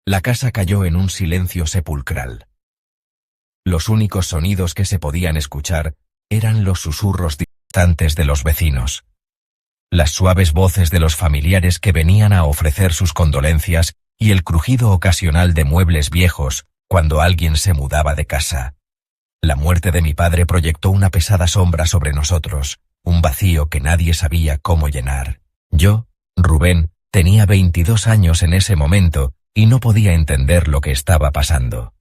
La casa cayó en un silencio sepulcral. Los únicos sonidos que se podían escuchar eran los susurros distantes de los vecinos, las suaves voces de los familiares que venían a ofrecer sus condolencias y el crujido ocasional de muebles viejos cuando alguien se mudaba de casa. La muerte de mi padre proyectó una pesada sombra sobre nosotros, un vacío que nadie sabía cómo llenar. Yo, Rubén, tenía 22 años en ese momento y no podía entender lo que estaba pasando.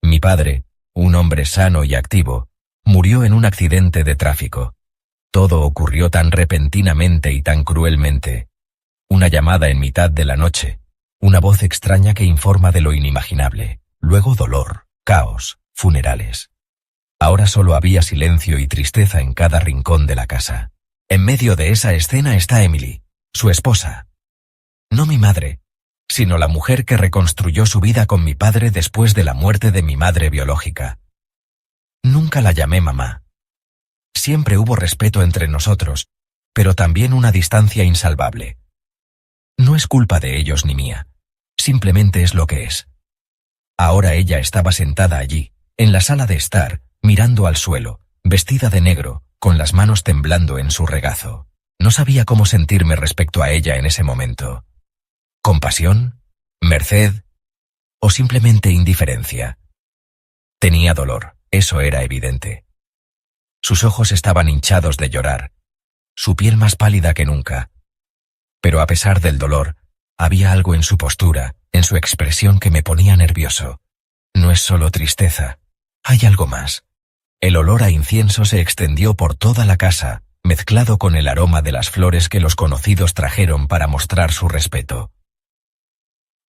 Mi padre, un hombre sano y activo, murió en un accidente de tráfico. Todo ocurrió tan repentinamente y tan cruelmente. Una llamada en mitad de la noche, una voz extraña que informa de lo inimaginable, luego dolor, caos, funerales. Ahora solo había silencio y tristeza en cada rincón de la casa. En medio de esa escena está Emily, su esposa. No mi madre, sino la mujer que reconstruyó su vida con mi padre después de la muerte de mi madre biológica. Nunca la llamé mamá. Siempre hubo respeto entre nosotros, pero también una distancia insalvable. No es culpa de ellos ni mía, simplemente es lo que es. Ahora ella estaba sentada allí, en la sala de estar, mirando al suelo, vestida de negro, con las manos temblando en su regazo. No sabía cómo sentirme respecto a ella en ese momento. ¿Compasión? ¿Merced? ¿O simplemente indiferencia? Tenía dolor, eso era evidente. Sus ojos estaban hinchados de llorar, su piel más pálida que nunca. Pero a pesar del dolor, había algo en su postura, en su expresión que me ponía nervioso. No es solo tristeza, hay algo más. El olor a incienso se extendió por toda la casa, mezclado con el aroma de las flores que los conocidos trajeron para mostrar su respeto.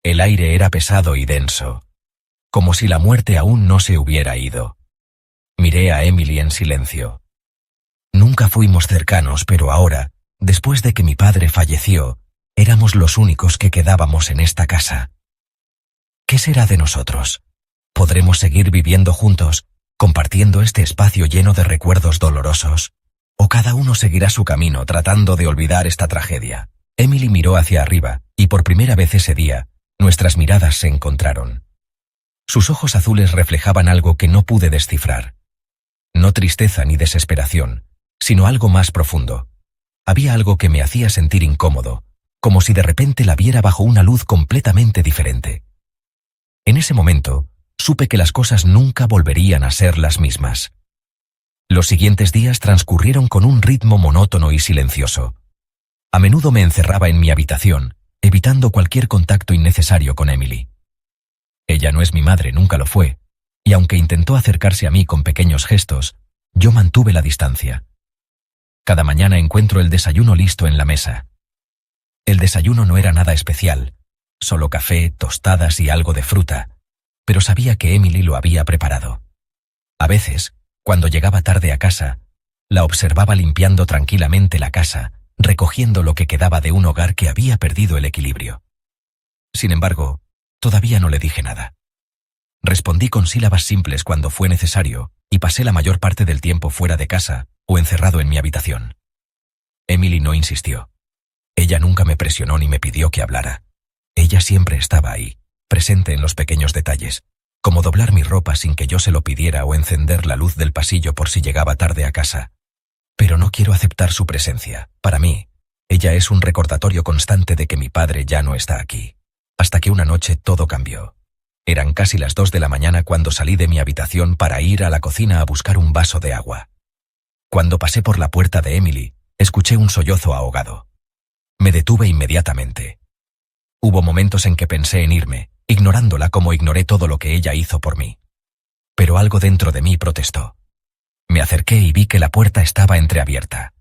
El aire era pesado y denso, como si la muerte aún no se hubiera ido. Miré a Emily en silencio. Nunca fuimos cercanos, pero ahora, después de que mi padre falleció, éramos los únicos que quedábamos en esta casa. ¿Qué será de nosotros? ¿Podremos seguir viviendo juntos, compartiendo este espacio lleno de recuerdos dolorosos? ¿O cada uno seguirá su camino tratando de olvidar esta tragedia? Emily miró hacia arriba, y por primera vez ese día, nuestras miradas se encontraron. Sus ojos azules reflejaban algo que no pude descifrar. No tristeza ni desesperación, sino algo más profundo. Había algo que me hacía sentir incómodo, como si de repente la viera bajo una luz completamente diferente. En ese momento, supe que las cosas nunca volverían a ser las mismas. Los siguientes días transcurrieron con un ritmo monótono y silencioso. A menudo me encerraba en mi habitación, evitando cualquier contacto innecesario con Emily. Ella no es mi madre, nunca lo fue, y aunque intentó acercarse a mí con pequeños gestos, yo mantuve la distancia. Cada mañana encuentro el desayuno listo en la mesa. El desayuno no era nada especial, solo café, tostadas y algo de fruta, pero sabía que Emily lo había preparado. A veces, cuando llegaba tarde a casa, la observaba limpiando tranquilamente la casa, recogiendo lo que quedaba de un hogar que había perdido el equilibrio. Sin embargo, todavía no le dije nada. Respondí con sílabas simples cuando fue necesario, y pasé la mayor parte del tiempo fuera de casa o encerrado en mi habitación. Emily no insistió. Ella nunca me presionó ni me pidió que hablara. Ella siempre estaba ahí, presente en los pequeños detalles, como doblar mi ropa sin que yo se lo pidiera o encender la luz del pasillo por si llegaba tarde a casa. Pero no quiero aceptar su presencia. Para mí, ella es un recordatorio constante de que mi padre ya no está aquí. Hasta que una noche todo cambió. Eran casi las 2 de la mañana cuando salí de mi habitación para ir a la cocina a buscar un vaso de agua. Cuando pasé por la puerta de Emily, escuché un sollozo ahogado. Me detuve inmediatamente. Hubo momentos en que pensé en irme, ignorándola como ignoré todo lo que ella hizo por mí. Pero algo dentro de mí protestó. Me acerqué y vi que la puerta estaba entreabierta.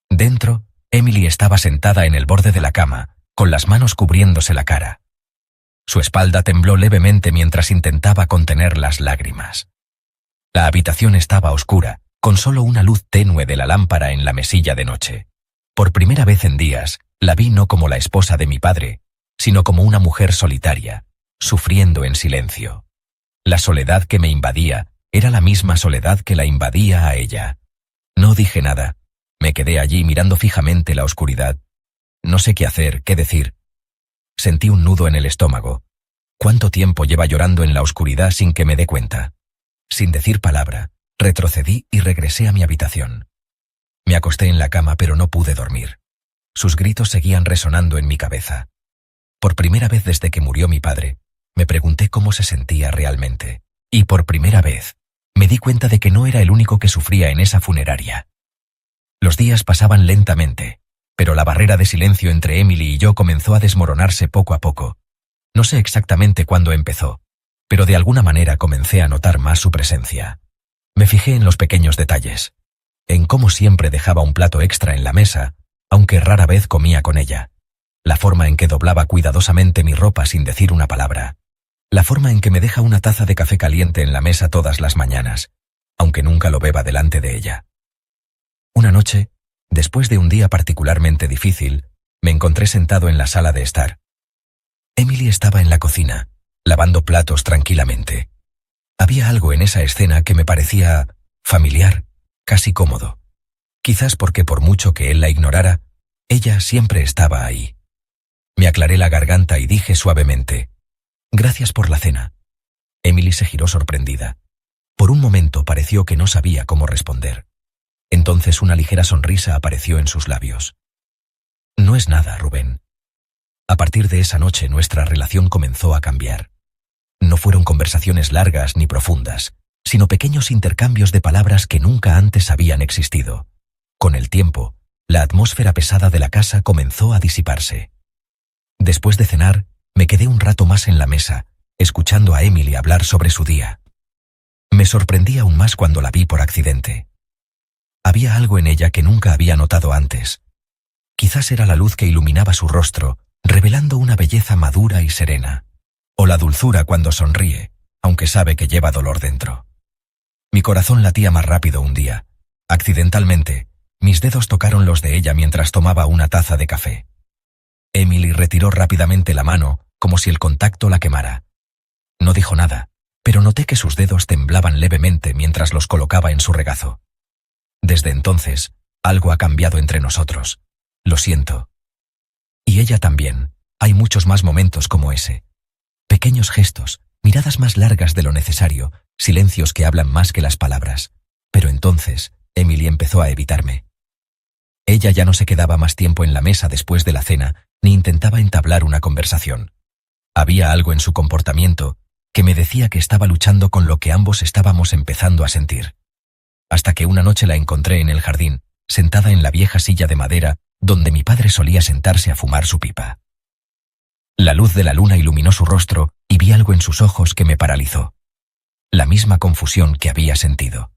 Dentro, Emily estaba sentada en el borde de la cama, con las manos cubriéndose la cara. Su espalda tembló levemente mientras intentaba contener las lágrimas. La habitación estaba oscura, con solo una luz tenue de la lámpara en la mesilla de noche. Por primera vez en días, la vi no como la esposa de mi padre, sino como una mujer solitaria, sufriendo en silencio. La soledad que me invadía era la misma soledad que la invadía a ella. No dije nada, me quedé allí mirando fijamente la oscuridad. No sé qué hacer, qué decir. Sentí un nudo en el estómago. ¿Cuánto tiempo lleva llorando en la oscuridad sin que me dé cuenta? Sin decir palabra, retrocedí y regresé a mi habitación. Me acosté en la cama, pero no pude dormir. Sus gritos seguían resonando en mi cabeza. Por primera vez desde que murió mi padre, me pregunté cómo se sentía realmente. Y por primera vez, me di cuenta de que no era el único que sufría en esa funeraria. Los días pasaban lentamente, pero la barrera de silencio entre Emily y yo comenzó a desmoronarse poco a poco. No sé exactamente cuándo empezó, pero de alguna manera comencé a notar más su presencia. Me fijé en los pequeños detalles, en cómo siempre dejaba un plato extra en la mesa, aunque rara vez comía con ella. La forma en que doblaba cuidadosamente mi ropa sin decir una palabra. La forma en que me deja una taza de café caliente en la mesa todas las mañanas, aunque nunca lo beba delante de ella. Una noche, después de un día particularmente difícil, me encontré sentado en la sala de estar. Emily estaba en la cocina, lavando platos tranquilamente. Había algo en esa escena que me parecía familiar, casi cómodo. Quizás porque por mucho que él la ignorara, ella siempre estaba ahí. Me aclaré la garganta y dije suavemente: «Gracias por la cena». Emily se giró sorprendida. Por un momento pareció que no sabía cómo responder. Entonces una ligera sonrisa apareció en sus labios. «No es nada, Rubén». A partir de esa noche nuestra relación comenzó a cambiar. No fueron conversaciones largas ni profundas, sino pequeños intercambios de palabras que nunca antes habían existido. Con el tiempo, la atmósfera pesada de la casa comenzó a disiparse. Después de cenar, me quedé un rato más en la mesa, escuchando a Emily hablar sobre su día. Me sorprendí aún más cuando la vi por accidente. Había algo en ella que nunca había notado antes. Quizás era la luz que iluminaba su rostro, revelando una belleza madura y serena. O la dulzura cuando sonríe, aunque sabe que lleva dolor dentro. Mi corazón latía más rápido un día. Accidentalmente, mis dedos tocaron los de ella mientras tomaba una taza de café. Emily retiró rápidamente la mano, como si el contacto la quemara. No dijo nada, pero noté que sus dedos temblaban levemente mientras los colocaba en su regazo. Desde entonces, algo ha cambiado entre nosotros. Lo siento. Y ella también. Hay muchos más momentos como ese. Pequeños gestos, miradas más largas de lo necesario, silencios que hablan más que las palabras. Pero entonces, Emily empezó a evitarme. Ella ya no se quedaba más tiempo en la mesa después de la cena, ni intentaba entablar una conversación. Había algo en su comportamiento que me decía que estaba luchando con lo que ambos estábamos empezando a sentir. Hasta que una noche la encontré en el jardín, sentada en la vieja silla de madera donde mi padre solía sentarse a fumar su pipa. La luz de la luna iluminó su rostro y vi algo en sus ojos que me paralizó. La misma confusión que había sentido.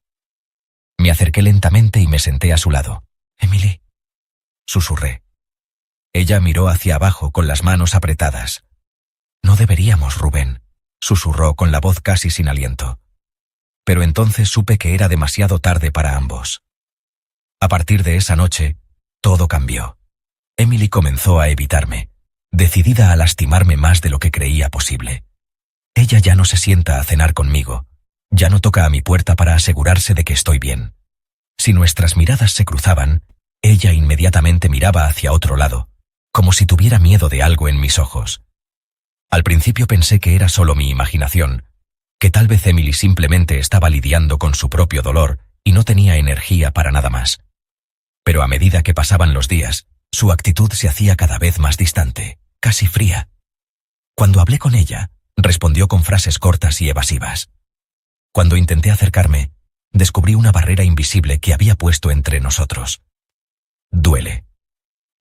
Me acerqué lentamente y me senté a su lado. «Emily», susurré. Ella miró hacia abajo con las manos apretadas. «No deberíamos, Rubén», susurró con la voz casi sin aliento. Pero entonces supe que era demasiado tarde para ambos. A partir de esa noche, todo cambió. Emily comenzó a evitarme, decidida a lastimarme más de lo que creía posible. Ella ya no se sienta a cenar conmigo, ya no toca a mi puerta para asegurarse de que estoy bien. Si nuestras miradas se cruzaban, ella inmediatamente miraba hacia otro lado, como si tuviera miedo de algo en mis ojos. Al principio pensé que era solo mi imaginación, que tal vez Emily simplemente estaba lidiando con su propio dolor y no tenía energía para nada más. Pero a medida que pasaban los días, su actitud se hacía cada vez más distante, casi fría. Cuando hablé con ella, respondió con frases cortas y evasivas. Cuando intenté acercarme, descubrí una barrera invisible que había puesto entre nosotros. Duele.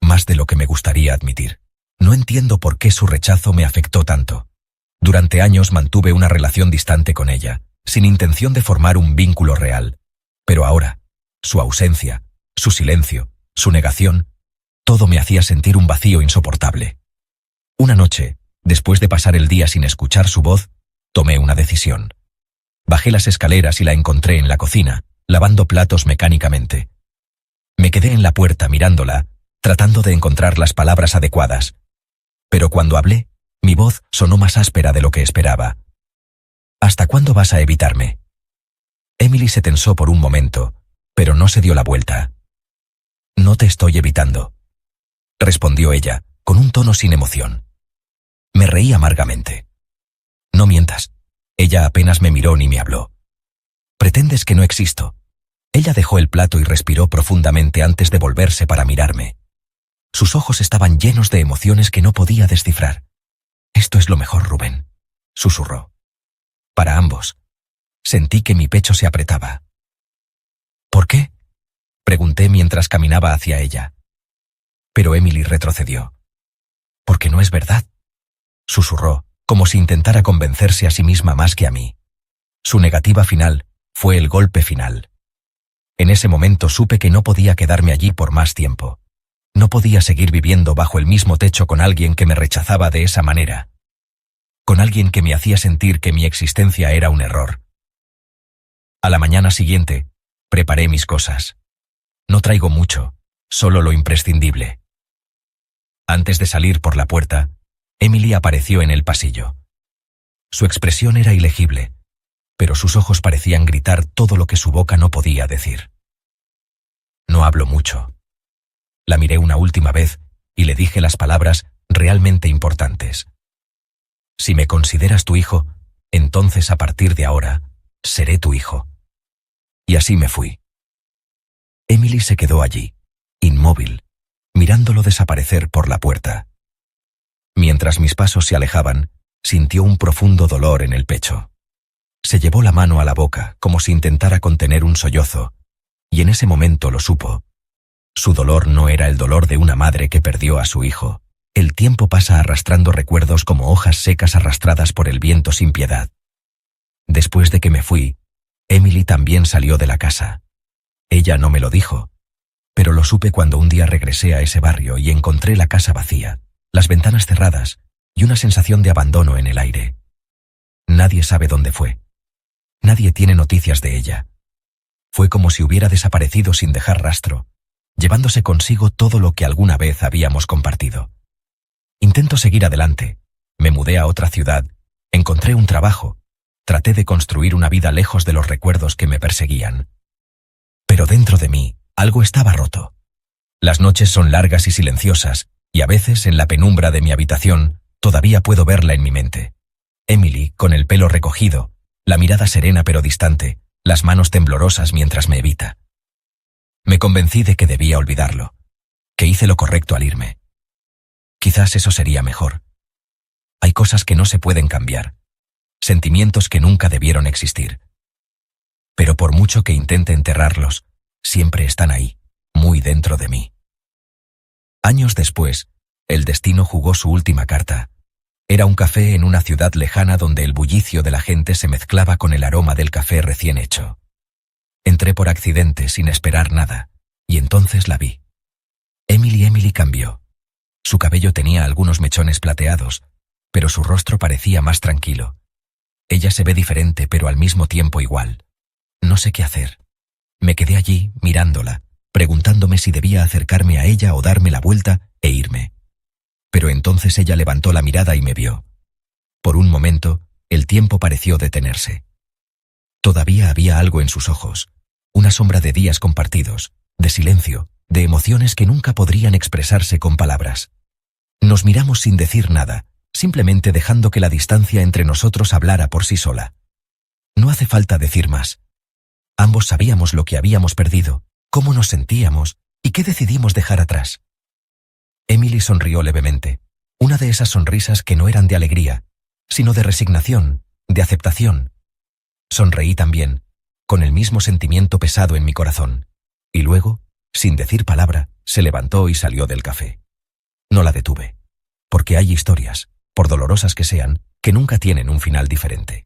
Más de lo que me gustaría admitir. No entiendo por qué su rechazo me afectó tanto. Durante años mantuve una relación distante con ella, sin intención de formar un vínculo real. Pero ahora, su ausencia, su silencio, su negación, todo me hacía sentir un vacío insoportable. Una noche, después de pasar el día sin escuchar su voz, tomé una decisión. Bajé las escaleras y la encontré en la cocina, lavando platos mecánicamente. Me quedé en la puerta mirándola, tratando de encontrar las palabras adecuadas. Pero cuando hablé, mi voz sonó más áspera de lo que esperaba. «¿Hasta cuándo vas a evitarme?» Emily se tensó por un momento, pero no se dio la vuelta. «No te estoy evitando», respondió ella, con un tono sin emoción. Me reí amargamente. No mientas. Ella apenas me miró ni me habló. Pretendes que no existo. Ella dejó el plato y respiró profundamente antes de volverse para mirarme. Sus ojos estaban llenos de emociones que no podía descifrar. Esto es lo mejor, Rubén, susurró. Para ambos. Sentí que mi pecho se apretaba. ¿Por qué? Pregunté mientras caminaba hacia ella. Pero Emily retrocedió. Porque no es verdad, susurró, como si intentara convencerse a sí misma más que a mí. Su negativa final fue el golpe final. En ese momento supe que no podía quedarme allí por más tiempo. No podía seguir viviendo bajo el mismo techo con alguien que me rechazaba de esa manera. Con alguien que me hacía sentir que mi existencia era un error. A la mañana siguiente, preparé mis cosas. No traigo mucho, solo lo imprescindible. Antes de salir por la puerta, Emily apareció en el pasillo. Su expresión era ilegible, pero sus ojos parecían gritar todo lo que su boca no podía decir. No hablo mucho. La miré una última vez y le dije las palabras realmente importantes. Si me consideras tu hijo, entonces a partir de ahora, seré tu hijo. Y así me fui. Emily se quedó allí, inmóvil, mirándolo desaparecer por la puerta. Mientras mis pasos se alejaban, sintió un profundo dolor en el pecho. Se llevó la mano a la boca como si intentara contener un sollozo, y en ese momento lo supo. Su dolor no era el dolor de una madre que perdió a su hijo. El tiempo pasa arrastrando recuerdos como hojas secas arrastradas por el viento sin piedad. Después de que me fui, Emily también salió de la casa. Ella no me lo dijo, pero lo supe cuando un día regresé a ese barrio y encontré la casa vacía, las ventanas cerradas y una sensación de abandono en el aire. Nadie sabe dónde fue. Nadie tiene noticias de ella. Fue como si hubiera desaparecido sin dejar rastro, llevándose consigo todo lo que alguna vez habíamos compartido. Intento seguir adelante. Me mudé a otra ciudad, encontré un trabajo, traté de construir una vida lejos de los recuerdos que me perseguían. Pero dentro de mí, algo estaba roto. Las noches son largas y silenciosas, y a veces en la penumbra de mi habitación, todavía puedo verla en mi mente. Emily, con el pelo recogido, la mirada serena pero distante, las manos temblorosas mientras me evita. Me convencí de que debía olvidarlo, que hice lo correcto al irme. Quizás eso sería mejor. Hay cosas que no se pueden cambiar, sentimientos que nunca debieron existir. Pero por mucho que intente enterrarlos, siempre están ahí, muy dentro de mí. Años después, el destino jugó su última carta. Era un café en una ciudad lejana donde el bullicio de la gente se mezclaba con el aroma del café recién hecho. Entré por accidente sin esperar nada, y entonces la vi. Emily cambió. Su cabello tenía algunos mechones plateados, pero su rostro parecía más tranquilo. Ella se ve diferente, pero al mismo tiempo igual. No sé qué hacer. Me quedé allí, mirándola, preguntándome si debía acercarme a ella o darme la vuelta e irme. Pero entonces ella levantó la mirada y me vio. Por un momento, el tiempo pareció detenerse. Todavía había algo en sus ojos, una sombra de días compartidos, de silencio, de emociones que nunca podrían expresarse con palabras. Nos miramos sin decir nada, simplemente dejando que la distancia entre nosotros hablara por sí sola. No hace falta decir más. Ambos sabíamos lo que habíamos perdido, cómo nos sentíamos y qué decidimos dejar atrás. Emily sonrió levemente, una de esas sonrisas que no eran de alegría, sino de resignación, de aceptación. Sonreí también, con el mismo sentimiento pesado en mi corazón, y luego, sin decir palabra, se levantó y salió del café. No la detuve, porque hay historias, por dolorosas que sean, que nunca tienen un final diferente.